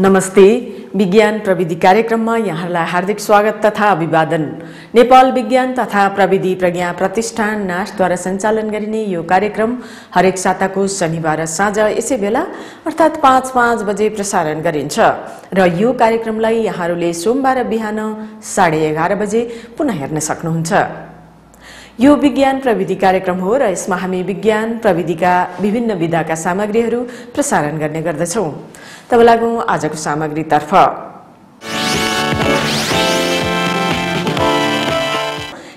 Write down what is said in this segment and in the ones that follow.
नमस्ते। विज्ञान प्रविधि कार्यक्रममा यहाँलाई हार्दिक स्वागत तथा अभिवादन। नेपाल विज्ञान तथा प्रविधि प्रज्ञा प्रतिष्ठान नास्टद्वारा सञ्चालन गरिने यो कार्यक्रम हरेक साताको शनिबार साँझ यसै बेला अर्थात् 5:05 बजे प्रसारण गरिन्छ र यो कार्यक्रमलाई यहाँहरूले सोमबार बिहान 11:30 बजे पुनः हेर्न सक्नुहुन्छ। यो विज्ञान प्रविधि कार्यक्रम हो र यसमा हामी विज्ञान प्रविधिका विभिन्न विधाका सामग्रीहरू प्रसारण गर्ने गर्दछौं। तब लागौं आजको सामग्रीतर्फ।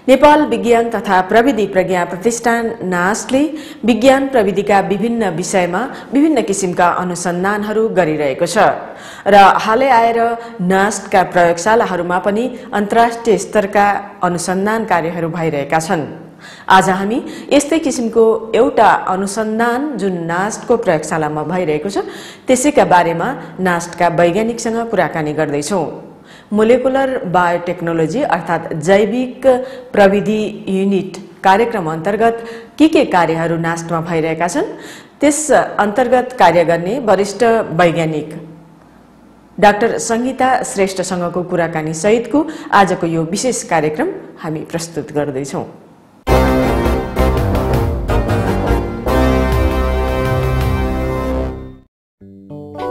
नेपाल विज्ञान तथा प्रविधि प्रज्ञा प्रतिष्ठान नास्टले विज्ञान प्रविधिका विभिन्न विषयमा विभिन्न किसिमका अनुसन्धानहरू गरिरहेको छ र हालै आएर नास्टका प्रयोगशालाहरूमा पनि अन्तर्राष्ट्रिय स्तरका अनुसन्धान कार्यहरू भइरहेका छन्। आज हामी यस्तै किसिमको एउटा अनुसन्धान जुन नास्टको प्रयोगशालामा भइरहेको छ त्यसैका बारेमा नास्टका वैज्ञानिकसँग कुराकानी गर्दैछौं। मोलेकुलर बायोटेक्नोलोजी अर्थात् जैविक प्रविधि युनिट कार्यक्रम अन्तर्गत के कार्यहरू नास्टमा भइरहेका छन् त्यस अन्तर्गत कार्य गर्ने वरिष्ठ वैज्ञानिक डाक्टर संगीता श्रेष्ठसँगको कुराकानी सहितको आजको यो विशेष कार्यक्रम हामी प्रस्तुत गर्दैछौं।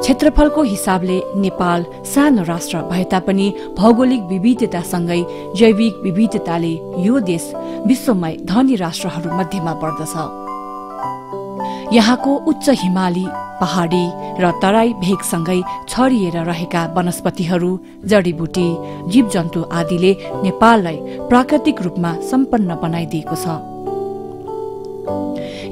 क्षेत्रफलको हिसाबले नेपाल सानो राष्ट्र भए तापनि भौगोलिक विविधतासँगै जैविक विविधताले यो देश विश्वमै धनी राष्ट्रहरू मध्येमा पर्दछ। यहाँको उच्च हिमाली पहाडी र तराई भेगसँगै छरिएर रहेका वनस्पतिहरू, जडीबुटी, जीवजन्तु आदिले नेपाललाई प्राकृतिक रूपमा सम्पन्न बनाइदिएको छ।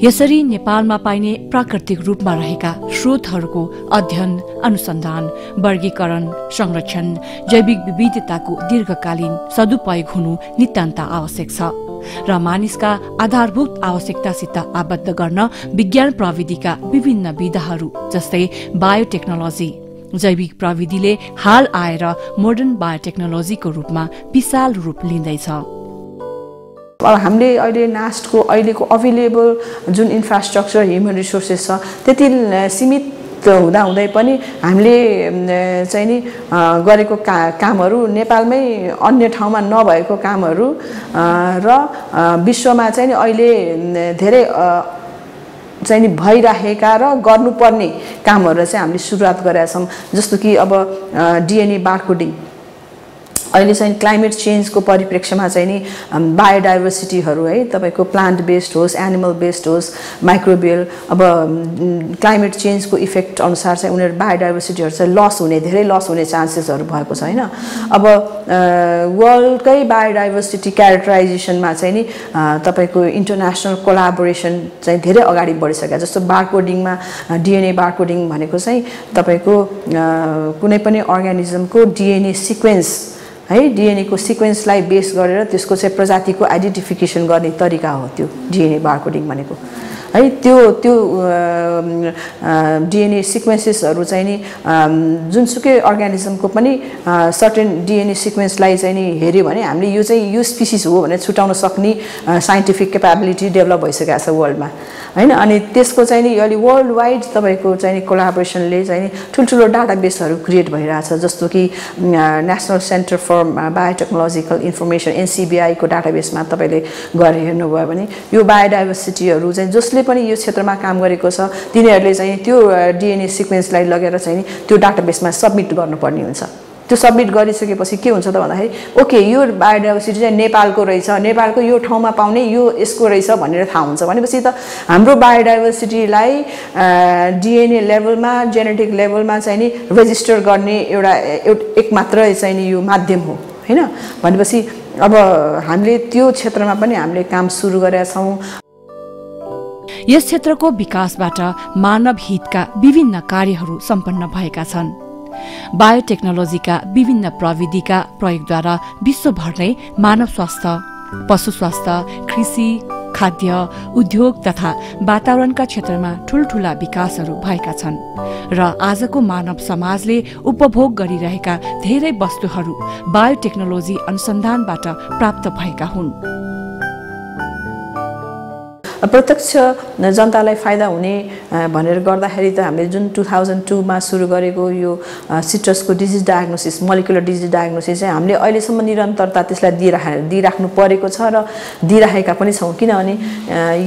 यसरी नेपालमा पाइने प्राकृतिक रूपमा रहेका स्रोतहरूको अध्ययन, अनुसन्धान, वर्गीकरण, संरक्षण, जैविक विविधताको दीर्घकालीन सदुपयोग हुनु नितान्त आवश्यक छ र मानिसका आधारभूत आवश्यकतासित आबद्ध गर्न विज्ञान प्रविधिका विभिन्न विधाहरू जस्तै बायोटेक्नोलोजी, जैविक प्रविधिले हाल आएर मोडर्न बायोटेक्नोलोजीको रूपमा विशाल रूप लिँदैछ। अब हामीले अहिले नास्टको अहिलेको अवेलेबल जुन इन्फ्रास्ट्रक्चर ह्युमन रिसोर्सेस छ त्यति सीमित हुँदाहुँदै पनि हामीले चाहिँ नि गरेको कामहरू नेपालमै अन्य ठाउँमा नभएको कामहरू र विश्वमा चाहिँ नि अहिले धेरै चाहिँ नि भइरहेका र गर्नुपर्ने कामहरू चाहिँ हामीले सुरुवात गरेका छौँ। जस्तो कि अब डिएनए बारकोडिङ अहिले चाहिँ क्लाइमेट चेन्जको परिप्रेक्ष्यमा चाहिँ नि बायोडाइभर्सिटीहरू है तपाईको प्लान्ट बेस्ड होस्, एनिमल बेस्ड होस्, माइक्रोबियल अब क्लाइमेट चेन्जको इफेक्ट अनुसार चाहिँ उनीहरू बायोडाइभर्सिटीहरू चाहिँ लस हुने, धेरै लस हुने चान्सेसहरू भएको छ हैन। अब वर्ल्डकै बायोडाइभर्सिटी क्यारेक्टराइजेसनमा चाहिँ नि तपाईको इन्टरनेसनल कोलाबोरेसन चाहिँ धेरै अगाडि बढिसक्यो। जस्तो बारकोडिङमा डिएनए बारकोडिङ भनेको चाहिँ तपाईको कुनै पनि अर्गानिजमको डिएनए सिक्वेन्स है, डिएनए को सिक्वेन्सलाई बेस गरेर त्यसको चाहिँ प्रजातिको आइडेन्टिफिकेसन गर्ने तरिका हो त्यो डिएनए बारकोडिङ भनेको है। त्यो डिएनए सिक्वेन्सेसहरू चाहिँ नि जुनसुकै अर्गानिजमको पनि सर्टेन डिएनए सिक्वेन्सलाई चाहिँ नि हेर्यो भने हामीले यो चाहिँ यो स्पिसिस हो भनेर छुटाउन सक्ने साइन्टिफिक क्यापेबिलिटी डेभलप भइसकेको छ वर्ल्डमा हैन। अनि त्यसको चाहिँ नि अहिले वर्ल्ड वाइड तपाईको चाहिँ नि कोलाबोरेसनले चाहिँ नि ठुल्ठुलो डाटाबेसहरू क्रिएट भइरहेछ। जस्तो कि national centre for biotechnological information NCBI को डाटाबेसमा तपाईले गएर हेर्नुभयो भने यो बायोडाइभर्सिटीहरू चाहिँ जसले पनि यो क्षेत्रमा काम गरेको छ तिनीहरूले चाहिँ त्यो डिएनए सिक्वेन्सलाई लगेर चाहिँ नि त्यो डाटाबेसमा सबमिट गर्नुपर्ने हुन्छ। त्यो सबमिट गरिसकेपछि के हुन्छ त भन्दाखेरि ओके यो बायोडाइभर्सिटी चाहिँ नेपालको रहेछ, नेपालको यो ठाउँमा पाउने यो यसको रहेछ भनेर थाहा हुन्छ। भनेपछि त हाम्रो बायोडाइभर्सिटीलाई डिएनए लेभलमा, जेनेटिक लेभलमा चाहिँ नि रेजिस्टर गर्ने एउटा एक मात्र चाहिँ नि यो माध्यम हो हैन। भनेपछि अब हामीले त्यो क्षेत्रमा पनि हामीले काम सुरु गरेका छौँ। यस क्षेत्रको विकासबाट मानव हितका विभिन्न कार्यहरू सम्पन्न भएका छन्। बायोटेक्नोलोजीका विभिन्न प्रविधिका प्रयोगद्वारा विश्वभर नै मानव स्वास्थ्य, पशु स्वास्थ्य, कृषि, खाद्य, उद्योग तथा वातावरणका क्षेत्रमा ठूलठूला विकासहरू भएका छन् र आजको मानव समाजले उपभोग गरिरहेका धेरै वस्तुहरू बायोटेक्नोलोजी अनुसन्धानबाट प्राप्त भएका हुन्। प्रत्यक्ष जनतालाई फाइदा हुने भनेर गर्दाखेरि त हामीले जुन 2002 मा सुरु गरेको यो सिट्रसको disease diagnosis molecular disease diagnosis चाहिँ हामीले अहिलेसम्म निरन्तरता त्यसलाई दिइराख्नु परेको छ र दिइराखेका पनि छौँ किनभने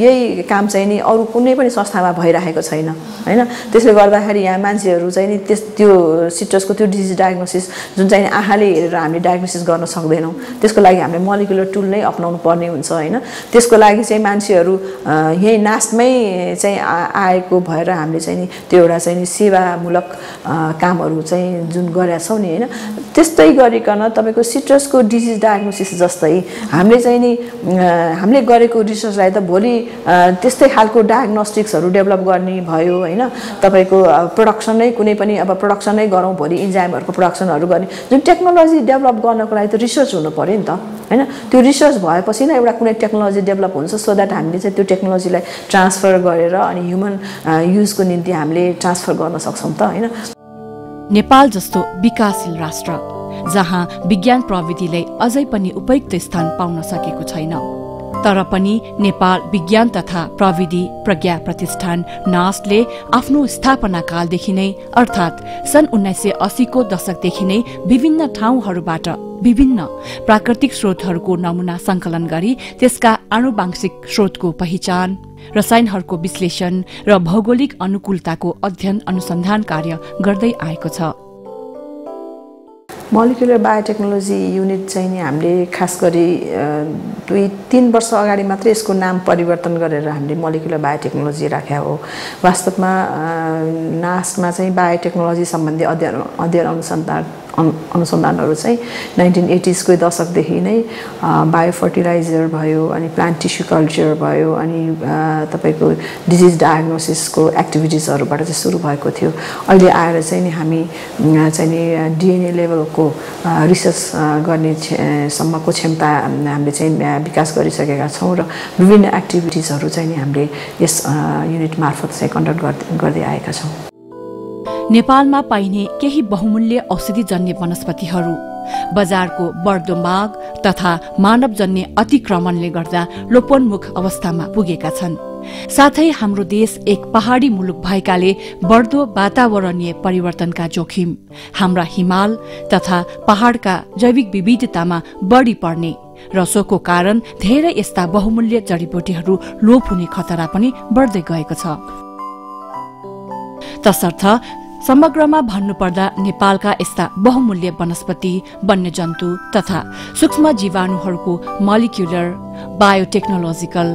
यही काम चाहिँ नि अरू कुनै पनि संस्थामा भइरहेको छैन हैन त्यसले गर्दाखेरि यहाँ मान्छेहरू चाहिँ नि त्यो सिट्रसको त्यो डिजिज डायग्नोसिस जुन चाहिँ आँखाले हेरेर हामी डायग्नोसिस गर्न सक्दैनौँ त्यसको लागि हामीले मोलिकुलर टुल नै अपनाउनु पर्ने हुन्छ हैन त्यसको लागि चाहिँ मान्छेहरू यही नास्टमै चाहिँ आएको भएर हामीले चाहिँ नि त्यो एउटा चाहिँ नि सेवामूलक कामहरू चाहिँ जुन गरेका छौँ नि हैन त्यस्तै गरिकन तपाईको सिट्रसको डिजिज डायग्नोसिस जस्तै हामीले चाहिँ नि हामीले गरेको रिसर्चलाई त भोलि त्यस्तै खालको डायग्नोस्टिक्सहरू डेभलप गर्ने भयो हैन तपाईको प्रोडक्सन नै कुनै पनि अब प्रोडक्सन नै गरौँ भोलि इन्जाइमहरूको प्रोडक्सनहरू गर्ने जुन टेक्नोलोजी डेभलप गर्नको लागि त रिसर्च हुनु पर्यो नि त हैन त्यो रिसर्च भएपछि नै एउटा कुनै टेक्नोलोजी डेभलप हुन्छ सो दैट हामीले चाहिँ त्यो टेक्नोलोजीलाई ट्रान्सफर गरेर अनि ह्युमन युजको निम्ति हामीले ट्रान्सफर गर्न सक्छौँ त हैन नेपाल जस्तो विकासशील राष्ट्र जहाँ विज्ञान प्रविधिले अझै पनि उपयुक्त स्थान पाउन सकेको छैन तर पनि नेपाल विज्ञान तथा प्रविधि प्रज्ञा प्रतिष्ठान नास्टले आफ्नो स्थापना कालदेखि नै अर्थात् सन् 1980 को दशकदेखि नै विभिन्न ठाउँहरूबाट विभिन्न प्राकृतिक स्रोतहरूको नमूना संकलन गरी त्यसका आनुवांशिक स्रोतको पहिचान रसायनहरूको विश्लेषण र भौगोलिक अनुकूलताको अध्ययन अनुसन्धान कार्य गर्दै आएको छ मोलिकुलर बायोटेक्नोलोजी युनिट चाहिँ नि हामीले खास गरी 2-3 वर्ष अगाडि मात्रै यसको नाम परिवर्तन गरेर हामीले मोलिकुलर बायोटेक्नोलोजी राख्या हो वास्तवमा नास्टमा चाहिँ बायोटेक्नोलोजी सम्बन्धी अध्ययन अनुसन्धानहरू चाहिँ 1980s को दशकदेखि नै बायोफर्टिलाइजर भयो अनि प्लान्ट टिस्यु कल्चर भयो अनि तपाईको डिजिज डायग्नोसिसको एक्टिभिटिजहरुबाट चाहिँ सुरु भएको थियो अहिले आएर चाहिँ नि हामी चाहिँ नि डीएनए लेभलको रिसर्च गर्ने सम्मको क्षमता हामीले चाहिँ विकास गरिसकेका छौं र विभिन्न एक्टिभिटिजहरु चाहिँ नि हामीले यस युनिट मार्फत चाहिँ कन्डक्ट गर्दै आएका छौं नेपालमा पाइने केही बहुमूल्य औषधिजन्य वनस्पतिहरू बजारको बढ्दो माग तथा मानवजन्य अतिक्रमणले गर्दा लोपोन्मुख अवस्थामा पुगेका छन् साथै हाम्रो देश एक पहाडी मुलुक भएकाले बढ्दो वातावरणीय परिवर्तनका जोखिम हाम्रा हिमाल तथा पहाडका जैविक विविधतामा बढी पर्ने र सोको कारण धेरै यस्ता बहुमूल्य जडीबुटीहरू लोप हुने खतरा पनि बढ्दै गएको छ तसर्थ समग्रमा भन्नुपर्दा नेपालका यस्ता बहुमूल्य वनस्पति वन्यजन्तु तथा सूक्ष्म जीवाणुहरूको molecular biotechnological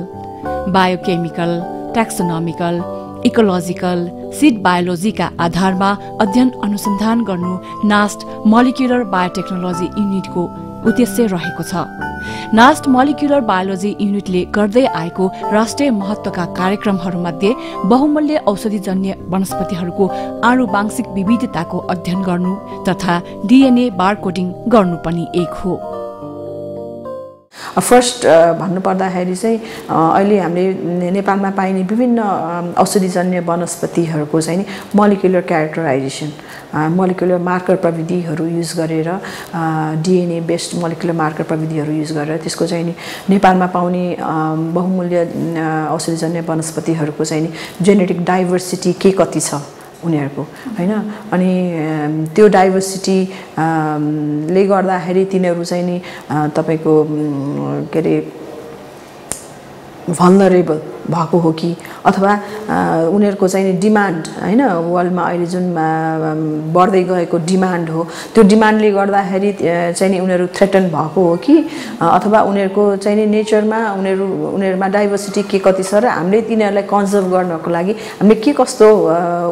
biochemical टैक्सोनोमिकल ecological seed बायोलोजीका आधारमा अध्ययन अनुसन्धान गर्नु नास्ट मोलिकुलर बायोटेक्नोलोजी युनिटको उद्देश्य रहेको छ नास्ट मोलिकुलर बायोलोजी युनिटले गर्दै आएको राष्ट्रिय महत्त्वका कार्यक्रमहरूमध्ये बहुमूल्य औषधिजन्य वनस्पतिहरूको आनुवांशिक विविधताको अध्ययन गर्नु तथा डीएनए बारकोडिङ गर्नु पनि एक हो फर्स्ट भन्नुपर्दाखेरि चाहिँ अहिले हामीले नेपालमा पाइने विभिन्न औषधिजन्य वनस्पतिहरूको चाहिँ नि मोलिकुलर क्यारेक्टराइजेसन मोलिकुलर मार्कर प्रविधिहरू युज गरेर डीएनए बेस्ड मोलिकुलर मार्कर प्रविधिहरू युज गरेर त्यसको चाहिँ नि नेपालमा पाउने बहुमूल्य औषधिजन्य वनस्पतिहरूको चाहिँ नि जेनेटिक डाइभर्सिटी के कति छ उनीहरुको हैन अनि त्यो डाइभर्सिटी ले गर्दाखेरि तिनीहरु चाहिँ नि तपाईको के रे भल्नरेबल भएको हो कि अथवा उनीहरुको चाहिँ डिमान्ड हैन वर्ल्डमा अहिले जुन बढ्दै गएको डिमान्ड हो त्यो डिमान्डले गर्दाखेरि चाहिँ नि उनीहरु थ्रेटन भएको हो कि अथवा उनीहरुको चाहिँ नि नेचरमा उनीहरुमा डाइभर्सिटी के कति छ र हामीले तिनीहरुलाई कन्जर्भ गर्नको लागि हामीले के कस्तो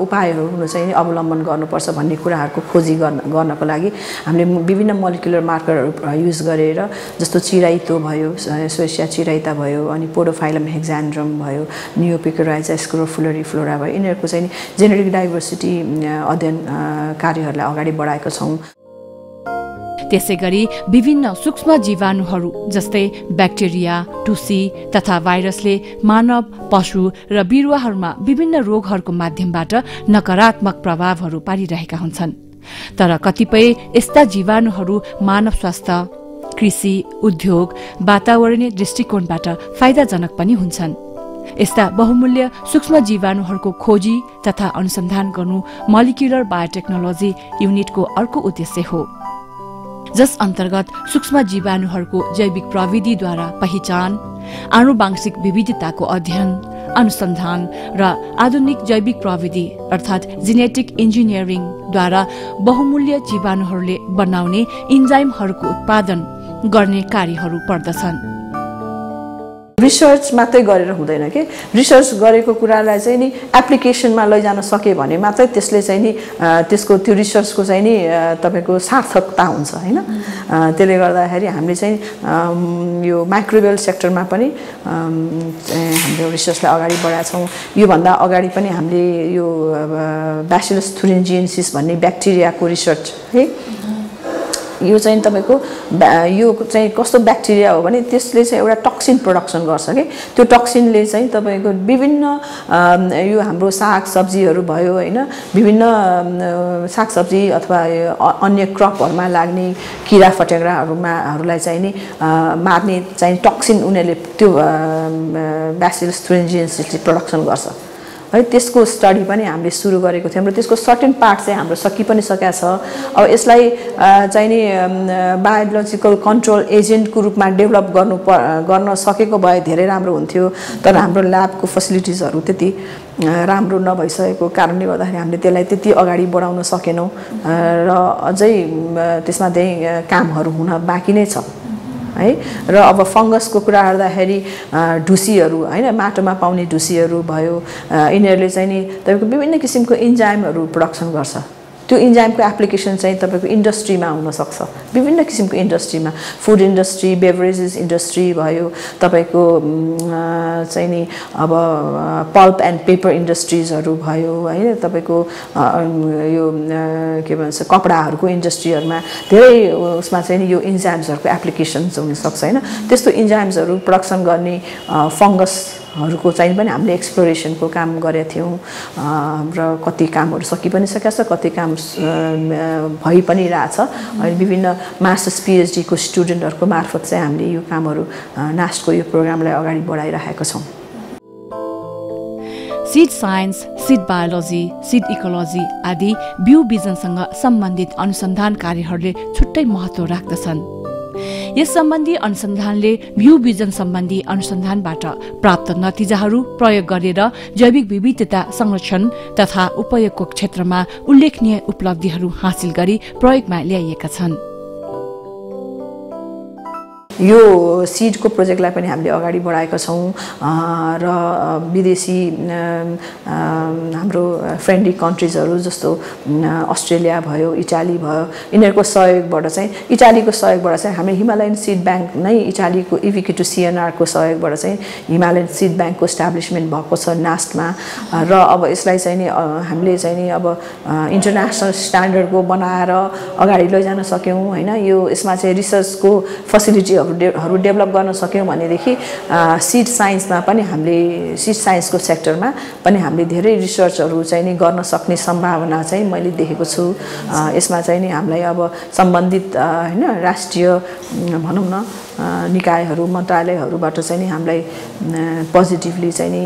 उपायहरु चाहिँ नि अवलम्बन गर्नुपर्छ भन्ने कुराहरुको खोजी गर्नको लागि हामीले विभिन्न मोलिकुलर मार्करहरु युज गरेर जस्तो चिराइतो भयो स्वेसिया चिराइता भयो अनि पोडोफाइलम हेक्सान्ड्रम भयो नियोपिकोराइजा स्क्रोफुलरिफ्लोरा भयो यिनीहरुको चाहिँ जेनेटिक डाइभर्सिटी अध्ययन कार्यहरुलाई अगाडि बढाएका छौं त्यसैगरी विभिन्न सूक्ष्म जीवाणुहरू जस्तै ब्याक्टेरिया टुसी तथा भाइरसले मानव पशु र बिरुवाहरूमा विभिन्न रोगहरूको माध्यमबाट नकारात्मक प्रभावहरू पारिरहेका हुन्छन् तर कतिपय यस्ता जीवाणुहरू मानव स्वास्थ्य कृषि उद्योग वातावरणीय दृष्टिकोणबाट फाइदाजनक पनि हुन्छन् यस्ता बहुमूल्य सूक्ष्म जीवाणुहरूको खोजी तथा अनुसन्धान गर्नु मोलिकुलर बायोटेक्नोलोजी युनिटको अर्को उद्देश्य हो, जस अन्तर्गत सूक्ष्म जीवाणुहरूको जैविक प्रविधिद्वारा पहिचान, आनुवांशिक विविधताको अध्ययन, अनुसन्धान र आधुनिक जैविक प्रविधि अर्थात् जेनेटिक इन्जिनियरिङद्वारा बहुमूल्य जीवाणुहरूले बनाउने इन्जाइमहरूको उत्पादन गर्ने कार्यहरू पर्दछन्। रिसर्च मात्रै गरेर हुँदैन कि रिसर्च गरेको कुरालाई चाहिँ नि एप्लिकेसनमा लैजान सके भने मात्रै त्यसले चाहिँ नि त्यसको त्यो रिसर्चको चाहिँ नि तपाईको सार्थकता हुन्छ हैन। त्यसले गर्दाखेरि हामीले चाहिँ यो माइक्रोबियल सेक्टरमा पनि हाम्रो रिसर्चलाई अगाडि बढाएका छौँ। यो भन्दा अगाडि पनि हामीले यो ब्यासिलस थुरिन्जिएन्सिस भन्ने ब्याक्टेरियाको रिसर्च है, यो चाहिँ तपाईको यो चाहिँ कस्तो ब्याक्टेरिया हो भने त्यसले चाहिँ एउटा टक्सिन प्रोडक्सन गर्छ कि त्यो टक्सिनले चाहिँ तपाईको विभिन्न यो हाम्रो सागसब्जीहरू भयो हैन, विभिन्न सागसब्जी अथवा अन्य क्रपहरुमा लाग्ने किरा फट्याङ्ग्राहरूलाई चाहिँ नि मार्ने चाहिँ टक्सिन उनीहरूले त्यो ब्यासिलस थुरिन्जिएन्सिसले प्रोडक्सन गर्छ है। त्यसको स्टडी पनि हामीले सुरु गरेको थियौँ र त्यसको सर्टेन पार्ट चाहिँ हाम्रो सकि पनि सकेको छ। अब यसलाई चाहिँ नि बायोलोजिकल कन्ट्रोल एजेन्टको रूपमा डेभलप गर्न सकेको भए धेरै राम्रो हुन्थ्यो, तर हाम्रो ल्याबको फेसिलिटिजहरू त्यति राम्रो नभइसकेको कारणले गर्दाखेरि हामीले त्यसलाई त्यति अगाडि बढाउन सकेनौँ र अझै त्यसमा चाहिँ कामहरू हुन बाँकी नै छ है। र अब फंगसको कुरा गर्दाखेरि ढुसीहरू हैन, माटोमा पाउने ढुसीहरू भयो, यिनीहरूले चाहिँ नि तपाईको विभिन्न किसिमको इन्जाइमहरू प्रोडक्सन गर्छ। त्यो इन्जाइमको एप्लिकेसन चाहिँ तपाईको इन्डस्ट्रीमा हुन सक्छ, विभिन्न किसिमको इन्डस्ट्रीमा, फुड इन्डस्ट्री, बेभरेजेस इन्डस्ट्री भयो, तपाईको चाहिँ नि अब पल्प एन्ड पेपर इन्डस्ट्रीजहरू भयो हैन, तपाईको यो के भन्छ कपडाहरूको इन्डस्ट्रीहरुमा धेरै उसमा चाहिँ नि यो इन्जाइम्सहरूको एप्लिकेसन्स हुन सक्छ हैन। त्यस्तो इन्जाइम्सहरू प्रोडक्सन गर्ने फंगसहरूको चाहिँ पनि हामीले एक्सप्लोरेसनको काम गरेका थियौँ र कति कामहरू सकि पनि सकेको छ, कति काम भइ पनि रहेछ। अनि विभिन्न मास्टर्स पीएचडी को स्टुडेन्टहरूको मार्फत चाहिँ हामीले यो कामहरू नास्टको यो प्रोग्रामलाई अगाडि बढाइरहेका छौँ। Seed science, seed biology, seed ecology आदि बिउ बिजनसँग सम्बन्धित अनुसन्धान कार्यहरूले छुट्टै महत्त्व राख्दछन्। यस सम्बन्धी अनुसन्धानले बिउ बिजन सम्बन्धी अनुसन्धानबाट प्राप्त नतिजाहरू प्रयोग गरेर जैविक विविधता संरक्षण तथा उपयोगको क्षेत्रमा उल्लेखनीय उपलब्धिहरू हासिल गरी प्रयोगमा ल्याइएका छन्। यो सीडको प्रोजेक्टलाई पनि हामीले अगाडि बढाएका छौँ र विदेशी हाम्रो फ्रेन्डली कन्ट्रिजहरू जस्तो अस्ट्रेलिया भयो, इटाली भयो, यिनीहरूको सहयोगबाट चाहिँ, इटालीको सहयोगबाट चाहिँ हामी हिमालयन सीड ब्याङ्क नै इटालीको इभिकेटो सिएनआरको सहयोगबाट चाहिँ हिमालयन सीड ब्याङ्कको इस्टाब्लिसमेन्ट भएको छ नास्टमा। र अब यसलाई चाहिँ नि हामीले चाहिँ नि अब इन्टरनेसनल स्ट्यान्डर्डको बनाएर अगाडि लैजान सक्यौँ हैन। यो यसमा चाहिँ रिसर्चको फेसिलिटीहरू डेभलप गर्न सक्यौँ भनेदेखि सीड साइन्समा पनि हामीले, सीड साइन्सको सेक्टरमा पनि हामीले धेरै रिसर्चहरू चाहिँ नि गर्न सक्ने सम्भावना चाहिँ मैले देखेको छु। यसमा चाहिँ नि हामीलाई अब सम्बन्धित हैन राष्ट्रिय भनौँ न निकायहरू, मन्त्रालयहरूबाट चाहिँ नि हामीलाई पोजिटिभली चाहिँ नि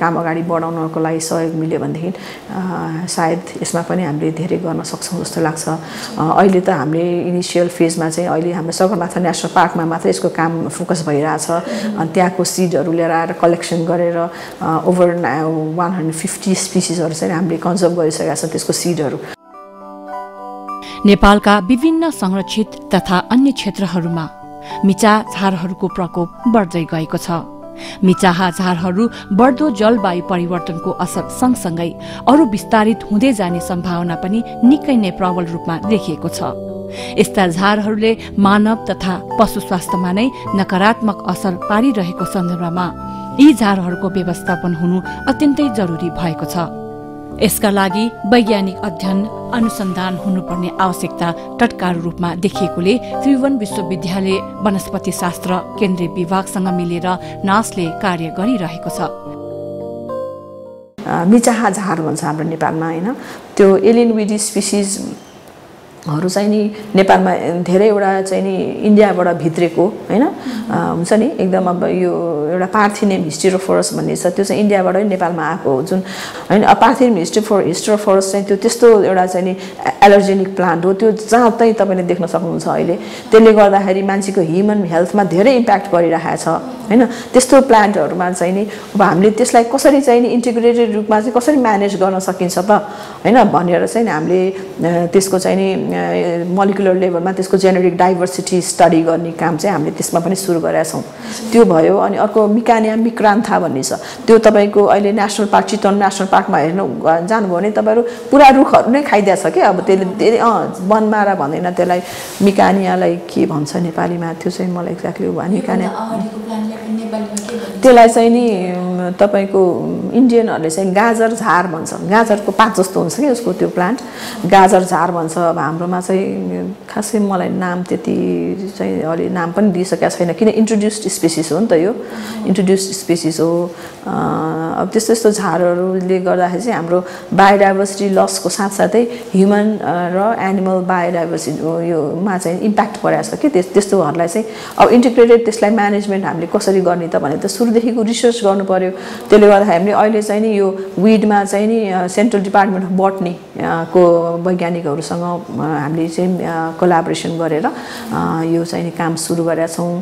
काम अगाडि बढाउनको लागि सहयोग मिल्यो भनेदेखि सायद यसमा पनि हामीले धेरै गर्न सक्छौँ जस्तो लाग्छ। अहिले त हामीले इनिसियल फेजमा चाहिँ अहिले हाम्रो सगरमाथा नेसनल पार्कमा मात्र यसको काम फोकस भइरहेछ। अनि त्यहाँको सिडहरू लिएर आएर कलेक्सन गरेर ओभर 150 स्पिसिसहरू चाहिँ हामीले कन्जर्भ गरिसकेका छौँ त्यसको सिडहरू। नेपालका विभिन्न संरक्षित तथा अन्य क्षेत्रहरूमा मिचा झारहरूको प्रकोप बढ्दै गएको छ। मिचाहा झारहरू बढ्दो जलवायु परिवर्तनको असर सँगसँगै अरू विस्तारित हुँदै जाने सम्भावना पनि निकै नै प्रबल रूपमा देखिएको छ। यस्ता झारहरूले मानव तथा पशु स्वास्थ्यमा नै नकारात्मक असर पारिरहेको सन्दर्भमा यी झारहरूको व्यवस्थापन हुनु अत्यन्तै जरुरी भएको छ। यसका लागि वैज्ञानिक अध्ययन अनुसन्धान हुनुपर्ने आवश्यकता तत्काल रूपमा देखिएकोले त्रिभुवन विश्वविद्यालय वनस्पति शास्त्र केन्द्रीय विभागसँग मिलेर नासले कार्य गरिरहेको छ। मिचाहा झार भन्छ हाम्रो नेपालमा हैन, त्यो एलियन विडी स्पिसिस हरू चाहिँ नि नेपालमा धेरैवटा चाहिँ नि इन्डियाबाट भित्रेको हैन हुन्छ नि एकदम अब यो एउटा पार्थिनियम हिस्टेरोफोरस भन्ने छ त्यो चाहिँ इन्डियाबाटै नेपालमा आएको हो जुन हैन पार्थिनियम हिस्टेरोफोरस चाहिँ त्यो त्यस्तो एउटा चाहिँ नि एलर्जेनिक प्लान्ट हो त्यो जहाँ चाहिँ तपाईले देख्न सक्नुहुन्छ अहिले त्यसले गर्दाखेरि मान्छेको ह्युमन हेल्थमा धेरै इम्प्याक्ट गरिरहेको छ हैन त्यस्तो प्लान्टहरुमा चाहिँ नि अब हामीले त्यसलाई कसरी चाहिँ नि इन्टिग्रेटेड रूपमा चाहिँ कसरी म्यानेज गर्न सकिन्छ त हैन भनेर चाहिँ हामीले त्यसको चाहिँ नि मोलिकुलर लेभलमा त्यसको जेनेटिक डाइभर्सिटी स्टडी गर्ने काम चाहिँ हामीले त्यसमा पनि सुरु गरेका छौं त्यो भयो अनि अर्को मिकानिया मिक्रान्था भन्ने छ त्यो तपाईको अहिले नेशनल पार्क चितवन नेशनल पार्कमा हेर्नु जानुभयो भने तपाईहरु पुरा रुखहरु नै खाइदिया छ के अब त्यसले वनमारा भन्दैन त्यसलाई मिकानियालाई के भन्छ नेपालीमा त्यो चाहिँ मलाई एक्ज्याक्टली मिकानिया त्यसलाई चाहिँ नि तपाईको इन्डियनहरुले चाहिँ गाजर झार भन्छ गाजरको पात जस्तो हुन्छ के उसको त्यो प्लान्ट गाजर झार भन्छ अब हाम्रोमा चाहिँ खासै मलाई नाम त्यति चाहिँ अलि नाम पनि दिइसकेको छैन किन इन्ट्रोड्युस्ड स्पेसिस हो नि त यो इन्ट्रोड्युस्ड स्पेसिस हो अब त्यस्तो त्यस्तो झारहरूले गर्दाखेरि चाहिँ हाम्रो बायोडाइभर्सिटी लसको साथसाथै ह्युमन र एनिमल बायोडाइभर्सिटी योमा चाहिँ इम्प्याक्ट परेको छ कि त्यस्तोहरूलाई चाहिँ अब इन्टिग्रेटेड त्यसलाई म्यानेजमेन्ट हामीले कसरी गर्ने त भने त सुरुदेखिको रिसर्च गर्नु पर्यो त्यसले गर्दा हामीले अहिले चाहिँ नि यो विडमा चाहिँ नि सेन्ट्रल डिपार्टमेन्ट अफ बटनी को वैज्ञानिकहरुसँग हामीले चाहिँ कोलाबोरेसन गरेर यो चाहिँ नि काम सुरु गरेका छौं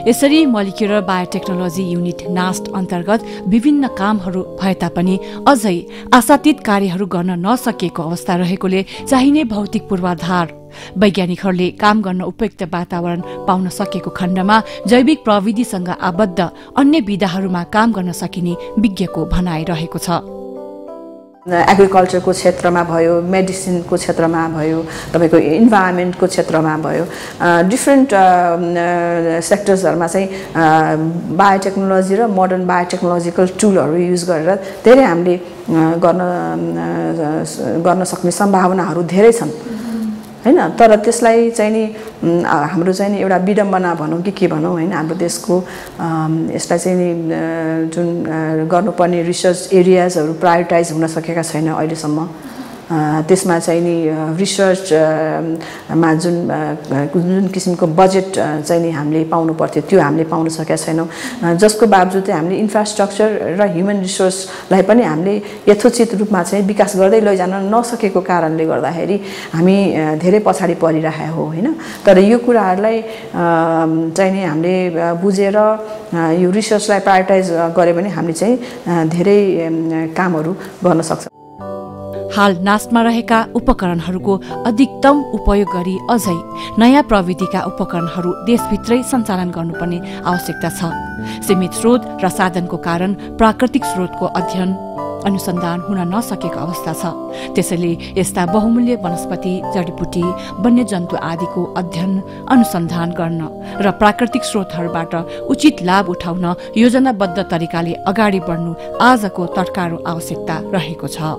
यसरी मोलिकुलर बायोटेक्नोलोजी युनिट नास्ट अन्तर्गत विभिन्न कामहरू भए तापनि अझै आशातीत कार्यहरू गर्न नसकेको अवस्था रहेकोले चाहिने भौतिक पूर्वाधार वैज्ञानिकहरूले काम गर्न उपयुक्त वातावरण पाउन सकेको खण्डमा जैविक प्रविधिसँग आबद्ध अन्य विधाहरूमा काम गर्न सकिने विज्ञको भनाइ रहेको छ एग्रिकल्चरको क्षेत्रमा भयो मेडिसिनको क्षेत्रमा भयो तपाईको इन्भाइरोन्मेन्टको क्षेत्रमा भयो डिफरेन्ट सेक्टर्सहरुमा चाहिँ बायोटेक्नोलोजी र मोडर्न बायोटेक्नोलोजिकल टुलहरु युज गरेर धेरै हामीले गर्न सक्ने सम्भावनाहरू धेरै छन् हैन तर त्यसलाई चाहिँ नि हाम्रो चाहिँ नि एउटा विडम्बना भनौं कि के भनौं हैन हाम्रो देशको यसलाई चाहिँ नि जुन गर्नुपर्ने रिसर्च एरियाजहरु प्रायोरिटाइज हुन सकेका छैन अहिलेसम्म त्यसमा चाहिँ नि रिसर्च मा जुन किसिमको बजेट चाहिँ नि हामीले पाउनु पर्थ्यो त्यो हामीले पाउन सकेका छैनौं जसको बावजुद हामीले इन्फ्रास्ट्रक्चर र ह्युमन रिसोर्सलाई पनि हामीले यथोचित रूपमा चाहिँ विकास गर्दै लैजान नसकेको कारणले गर्दाखेरि हामी धेरै पछाडी परिरहेका हो हैन तर यो कुराहरुलाई चाहिँ नि हामीले बुझेर यो रिसर्चलाई प्रायोरिटाइज गरे भने हामीले चाहिँ धेरै कामहरु गर्न सक्छौं हाल नास्टमा रहेका उपकरणहरूको अधिकतम उपयोग गरी अझै नयाँ प्रविधिका उपकरणहरू देशभित्रै सञ्चालन गर्नुपर्ने आवश्यकता छ सीमित स्रोत र साधनको कारण प्राकृतिक स्रोतको अध्ययन अनुसन्धान हुन नसकेको अवस्था छ त्यसैले यस्ता बहुमूल्य वनस्पति जडीबुटी वन्यजन्तु आदिको अध्ययन अनुसन्धान गर्न र प्राकृतिक स्रोतहरूबाट उचित लाभ उठाउन योजनाबद्ध तरिकाले अगाडि बढ्नु आजको तत्काल आवश्यकता रहेको छ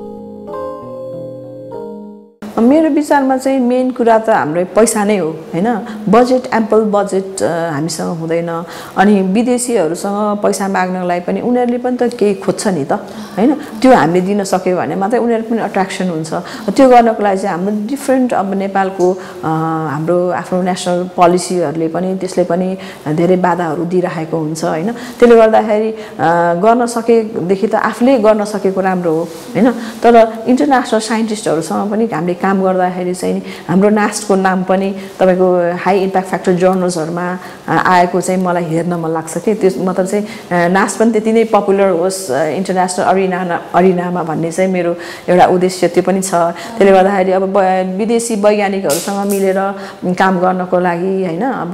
मेरो विचारमा चाहिँ मेन कुरा त हाम्रो पैसा नै हो हैन बजेट एम्पल बजेट हामीसँग हुँदैन अनि विदेशीहरुसँग पैसा माग्नलाई पनि उनीहरुले पनि त केही खोज्छ नि त हैन त्यो हामीले दिन सक्यौ भने मात्रै उनीहरु पनि अट्र्याक्सन हुन्छ त्यो गर्नको लागि चाहिँ हाम्रो डिफरेन्ट अब नेपालको हाम्रो आफ्नो नेशनल पोलिसीहरुले पनि त्यसले पनि धेरै बाधाहरु दिइराखेको हुन्छ हैन त्यसले गर्दाखेरि गर्न सकेदेखि त आफूले गर्न सकेको राम्रो हो हैन तर इन्टरनेशनल साइन्टिस्टहरुसँग पनि हामीले काम गर्दाखेरि चाहिँ हाम्रो नास्टको नाम पनि तपाईको हाई इम्प्याक्ट फ्याक्टर जर्नल्सहरुमा आएको चाहिँ मलाई हेर्न मन लाग्छ के त्यो मतलब चाहिँ नास्ट पनि त्यति नै पपुलर होस् इन्टरनेशनल अरिनामा भन्ने चाहिँ मेरो एउटा उद्देश्य त्यो पनि छ त्यसले गर्दाखेरि अब विदेशी वैज्ञानिकहरुसँग मिलेर काम गर्नको लागि हैन अब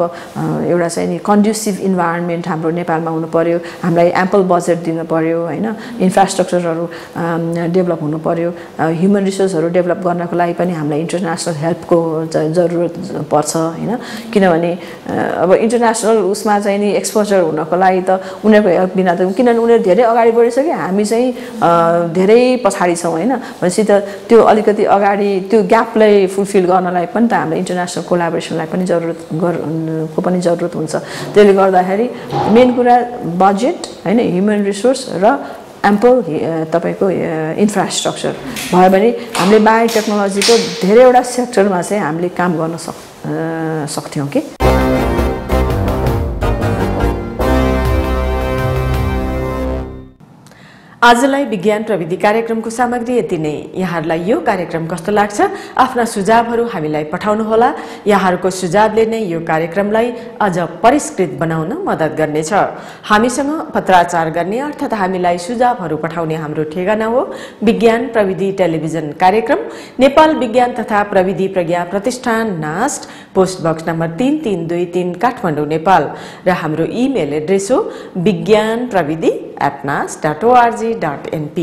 एउटा चाहिँ नि कन्ड्युसिभ इन्भाइरोन्मेन्ट हाम्रो नेपालमा हुनु पर्यो हामीलाई एम्पल बजेट दिन पर्यो हैन इन्फ्रास्ट्रक्चरहरु डेभलप हुनु पर्यो ह्युमन रिसोर्सहरु डेभलप गर्नको लागि पनि हामीलाई इन्टरनेशनल हेल्पको जरुरत पर्छ हैन किनभने अब इन्टरनेशनल उसमा चाहिँ नि एक्सपोजर हुनको लागि त उनीहरुको हेल्प बिना त किनभने उनीहरु धेरै अगाडि बढिसके हामी चाहिँ धेरै पछाडी छौं हैन भनेपछि त त्यो अलिकति अगाडि त्यो ग्यापलाई फुलफिल गर्नलाई पनि त हामीले इन्टरनेशनल कोलाबोरेसनलाई पनि जरुरत हुन्छ त्यसले गर्दाखेरि मेन कुरा बजेट हैन ह्युमन रिसोर्स र एम्पल तपाईको इन्फ्रास्ट्रक्चर भयो भने हामीले बायोटेक्नोलोजीको धेरैवटा सेक्टरमा चाहिँ हामीले काम गर्न सक्थ्यौं के। आजलाई विज्ञान प्रविधि कार्यक्रमको सामग्री यति नै। यहाँहरूलाई यो कार्यक्रम कस्तो लाग्छ आफ्ना सुझावहरू हामीलाई पठाउनुहोला। यहाँहरूको सुझावले नै यो कार्यक्रमलाई अझ परिष्कृत बनाउन मद्दत गर्नेछ। हामीसँग पत्राचार गर्ने अर्थात् हामीलाई सुझावहरू पठाउने हाम्रो ठेगाना हो विज्ञान प्रविधि टेलिभिजन कार्यक्रम, नेपाल विज्ञान तथा प्रविधि प्रज्ञा प्रतिष्ठान NAST, post box number 3323 Kathmandu Nepal र हाम्रो इमेल एड्रेस हो vigyanpravidi@nast.org.np।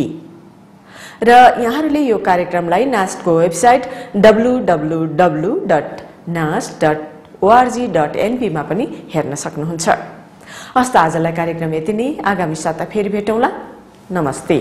र यहाँहरूले यो कार्यक्रमलाई नास्टको वेबसाइट www.nast.org.np मा पनि हेर्न सक्नुहुन्छ। हस्त आजलाई कार्यक्रम यति नै। आगामी साता फेरि भेटौँला। नमस्ते।